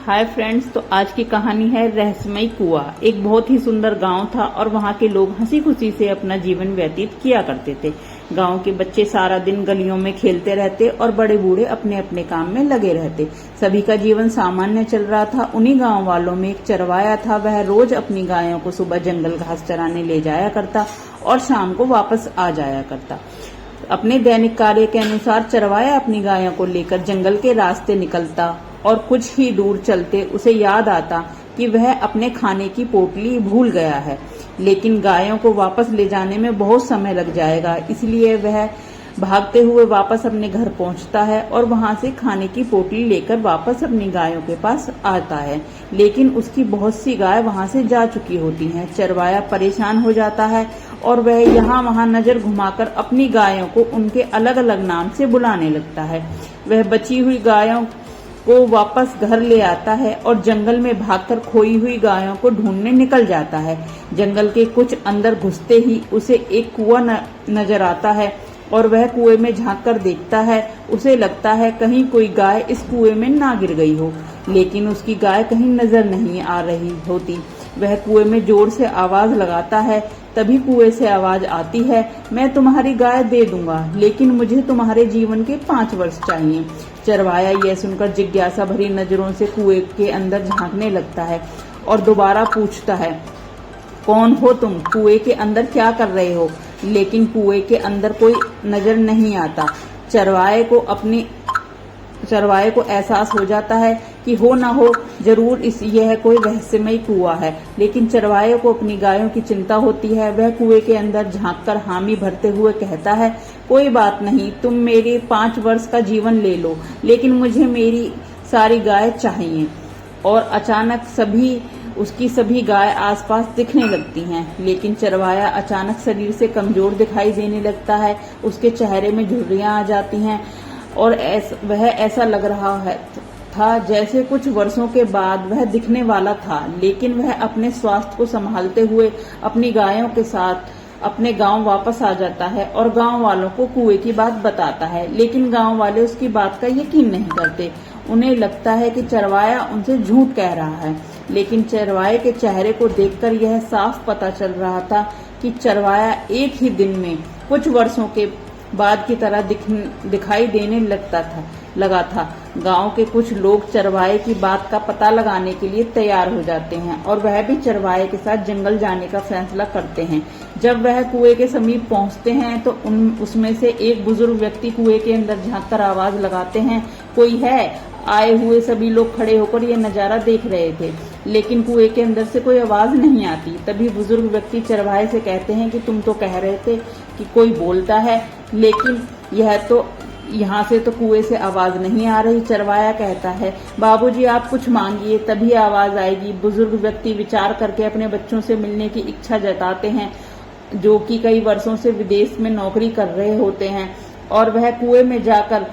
Hi friends, तो आज की कहानी है रहस्यमयी कुआं। एक बहुत ही सुंदर गांव था और वहां के लोग हंसी खुशी से अपना जीवन व्यतीत किया करते थे। गांव के बच्चे सारा दिन गलियों में खेलते रहते और बड़े बूढ़े अपने अपने काम में लगे रहते। सभी का जीवन सामान्य चल रहा था। उन्हीं गांव वालों में एक चरवाया था। वह रोज अपनी गायों को सुबह जंगल घास चराने ले जाया करता और शाम को वापस आ जाया करता। अपने दैनिक कार्य के अनुसार चरवाया अपनी गायों को लेकर जंगल के रास्ते निकलता और कुछ ही दूर चलते उसे याद आता कि वह अपने खाने की पोटली भूल गया है, लेकिन गायों को वापस ले जाने में बहुत समय लग जाएगा। इसलिए वह भागते हुए वापस अपने घर पहुंचता है और वहां से खाने की पोटली लेकर वापस अपनी गायों के पास आता है, लेकिन उसकी बहुत सी गाय वहां से जा चुकी होती हैं। चरवाया परेशान हो जाता है और वह यहाँ वहां नजर घुमाकर अपनी गायों को उनके अलग अलग नाम से बुलाने लगता है। वह बची हुई गायों को वापस घर ले आता है और जंगल में भागकर खोई हुई गायों को ढूंढने निकल जाता है। जंगल के कुछ अंदर घुसते ही उसे एक कुआं नजर आता है और वह कुएं में झांक कर देखता है। उसे लगता है कहीं कोई गाय इस कुएं में ना गिर गई हो, लेकिन उसकी गाय कहीं नजर नहीं आ रही होती। वह कुएं में जोर से आवाज लगाता है। तभी कुएं से आवाज आती है, मैं तुम्हारी गाय दे दूंगा, लेकिन मुझे तुम्हारे जीवन के 5 वर्ष चाहिए। चरवाया यह सुनकर जिज्ञासा भरी नजरों से कुएं के अंदर झांकने लगता है और दोबारा पूछता है, कौन हो तुम? कुएं के अंदर क्या कर रहे हो? लेकिन कुएं के अंदर कोई नजर नहीं आता। चरवाए को एहसास हो जाता है कि हो ना हो जरूर यह कोई रहस्यमयी कुआं है, लेकिन चरवाए को अपनी गायों की चिंता होती है। वह कुएं के अंदर झांककर हामी भरते हुए कहता है, कोई बात नहीं, तुम मेरे 5 वर्ष का जीवन ले लो, लेकिन मुझे मेरी सारी गाय चाहिए। और अचानक उसकी सभी गाय आसपास दिखने लगती हैं, लेकिन चरवाया अचानक शरीर से कमजोर दिखाई देने लगता है। उसके चेहरे में झुर्रियां आ जाती हैं और वह ऐसा लग रहा था जैसे कुछ वर्षों के बाद वह दिखने वाला था। लेकिन वह अपने स्वास्थ्य को संभालते हुए अपनी गायों के साथ अपने गांव वापस आ जाता है और गांव वालों को कुएं की बात बताता है, लेकिन गांव वाले उसकी बात का यकीन नहीं करते। उन्हें लगता है कि चरवाया उनसे झूठ कह रहा है, लेकिन चरवाए के चेहरे को देखकर यह साफ पता चल रहा था कि चरवाया एक ही दिन में कुछ वर्षों के बाद की तरह दिखाई देने लगा था। गांव के कुछ लोग चरवाए की बात का पता लगाने के लिए तैयार हो जाते हैं और वह भी चरवाए के साथ जंगल जाने का फैसला करते हैं। जब वह कुएं के समीप पहुंचते हैं तो उसमें से एक बुजुर्ग व्यक्ति कुएं के अंदर झांककर आवाज लगाते हैं, कोई है? आए हुए सभी लोग खड़े होकर यह नजारा देख रहे थे, लेकिन कुएं के अंदर से कोई आवाज नहीं आती। तभी बुजुर्ग व्यक्ति चरवाहे से कहते हैं कि तुम तो कह रहे थे कि कोई बोलता है, लेकिन यहाँ से तो कुएं से आवाज नहीं आ रही। चरवाया कहता है, बाबूजी आप कुछ मांगिए, तभी आवाज आएगी। बुजुर्ग व्यक्ति विचार करके अपने बच्चों से मिलने की इच्छा जताते हैं, जो कि कई वर्षों से विदेश में नौकरी कर रहे होते हैं, और वह कुएं में जाकर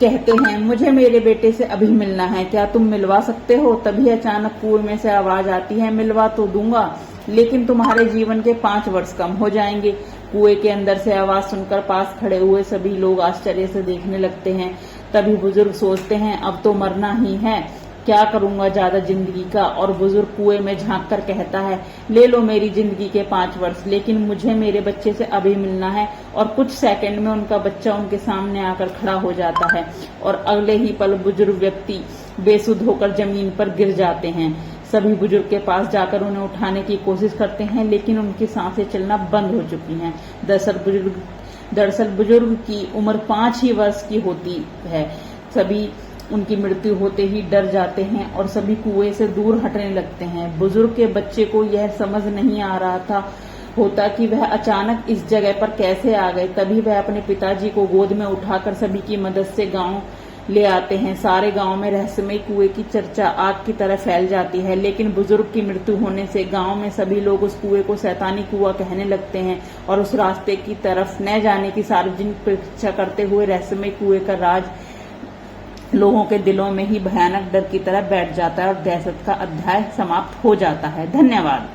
कहते हैं, मुझे मेरे बेटे से अभी मिलना है, क्या तुम मिलवा सकते हो? तभी अचानक कुएं में से आवाज आती है, मिलवा तो दूंगा, लेकिन तुम्हारे जीवन के 5 वर्ष कम हो जाएंगे। कुएं के अंदर से आवाज सुनकर पास खड़े हुए सभी लोग आश्चर्य से देखने लगते हैं। तभी बुजुर्ग सोचते हैं, अब तो मरना ही है, क्या करूंगा ज्यादा जिंदगी का? और बुजुर्ग कुएं में झांक कर कहता है, ले लो मेरी जिंदगी के 5 वर्ष, लेकिन मुझे मेरे बच्चे से अभी मिलना है। और कुछ सेकंड में उनका बच्चा उनके सामने आकर खड़ा हो जाता है और अगले ही पल बुजुर्ग व्यक्ति बेसुध होकर जमीन पर गिर जाते हैं। सभी बुजुर्ग के पास जाकर उन्हें उठाने की कोशिश करते हैं, लेकिन उनकी सांसें चलना बंद हो चुकी हैं। दरअसल बुजुर्ग की उम्र 5 ही वर्ष की होती है। सभी उनकी मृत्यु होते ही डर जाते हैं और सभी कुएं से दूर हटने लगते हैं। बुजुर्ग के बच्चे को यह समझ नहीं आ रहा होता कि वह अचानक इस जगह पर कैसे आ गए। तभी वह अपने पिताजी को गोद में उठाकर सभी की मदद से गांव ले आते हैं। सारे गांव में रहस्यमयी कुएं की चर्चा आग की तरह फैल जाती है, लेकिन बुजुर्ग की मृत्यु होने से गांव में सभी लोग उस कुएं को शैतानी कुआं कहने लगते हैं और उस रास्ते की तरफ न जाने की सार्वजनिक परीक्षा करते हुए रहस्यमयी कुएं का राज लोगों के दिलों में ही भयानक डर की तरह बैठ जाता है और दहशत का अध्याय समाप्त हो जाता है। धन्यवाद।